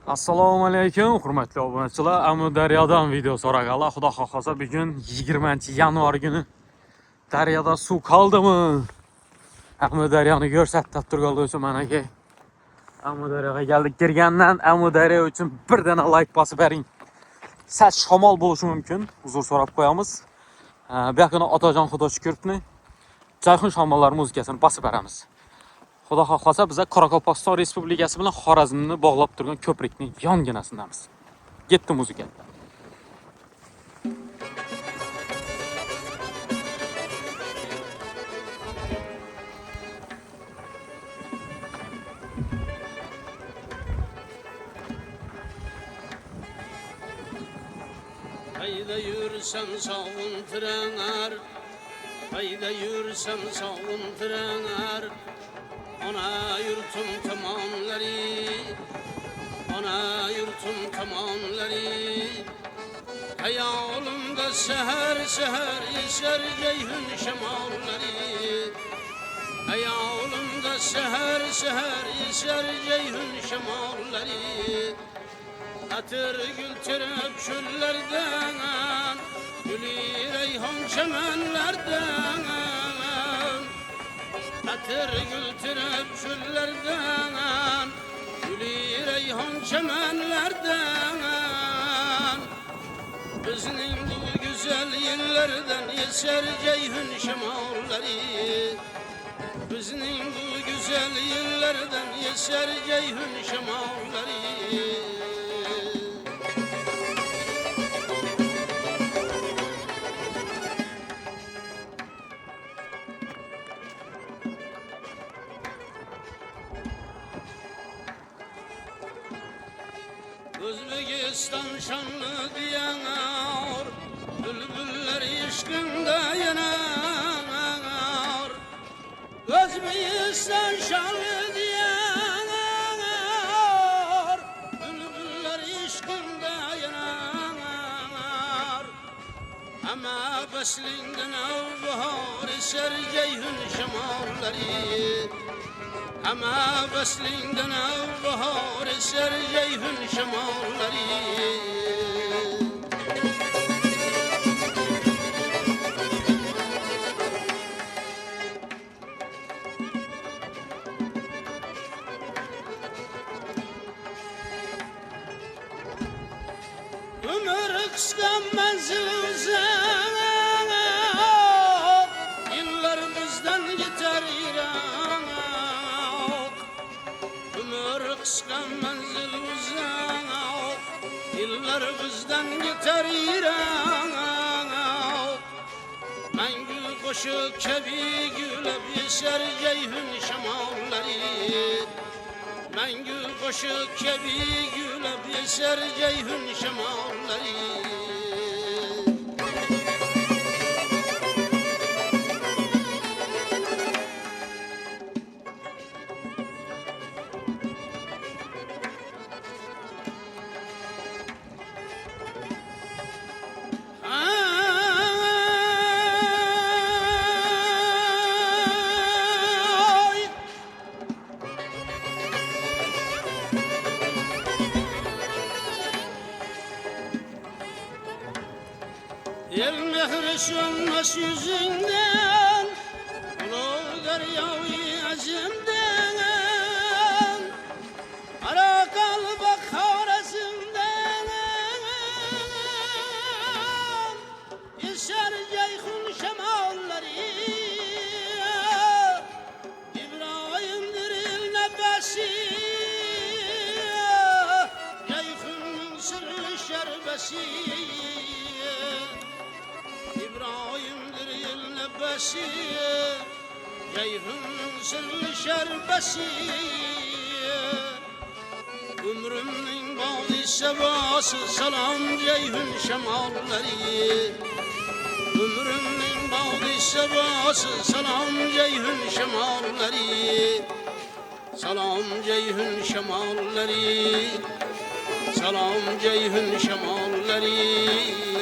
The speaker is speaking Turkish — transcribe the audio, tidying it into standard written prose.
Assalomu alaykum, hurmatli obunachilar. Amudaryodan video so'rag'ala. Xudo xohlasa bugun 20-yanvar kuni daryoda suv qoldimi? Amudaryoni ko'rsatib turganlar uchun mana ke Amudaryoga keldik. Kirgandan Amudaryo uchun bir dana like bosib bering. Sal shamol bo'lishi mumkin. Uzr so'rab qo'yamiz. Bu yoqni Otajon Xudo shukrni Jayxun shamollar muzikasini bosib beramiz. Xudo xohlasa biz Qoraqalpog'iston Respublikasi bilan Xorazmni bog'lab turgan ko'prikning yonginasindamiz. Ketdi muzika. Hayda yürüsem sağın trener, hayda yürüsem sağın trener. Ana yurtum tamamları, ana yurtum tamamları. Hayalımda seher seher eser ceyhun şemalları. Hayalımda seher seher eser ceyhun şemalları. Atır gültürüp çöllerden, gülü reyhan çemenlerden. Atır gültürüp çöllerden, gülü reyhan çemenlerden. Bizning bu güzel yerlerden eser ceyhun şemalları. Bizning bu güzel yerlerden eser ceyhun şemalları. Özbekistan şanlı diyanar, bülbüller işkinde yanar. Özbekistan şanlı diyanar, bülbüller işkinde yanar. Ama beslinden avbahar eser ceyhun şemalları. Ama beslinden avbahar eser ceyhun şemalları. Ömür kısa menzil uzak, yıllar bizden yeter irak. Ömür kısa menzil uzak, yıllar bizden yeter irak. Mengül koşup kebi gülüp eser ceyhun şemalları. Mengül koşup kebi gülüp eser ceyhun şemalları. El mehri sönmez yüzünden, ulu deryayı azimden. Ara kalbak Xorazm'den, eser ceyhun şemalları. İbrahim'dir il nefesi, ceyhun'un sırrı şerbesi. İbrahim'dir il nefesi, ceyhun'un sırrı şerbesi. Ömrümün bağlı sevası salam ceyhun şemalları. Ömrümün bağlı sevası salam ceyhun şemalları. Salam ceyhun şemalları. Salam ceyhun şemalları.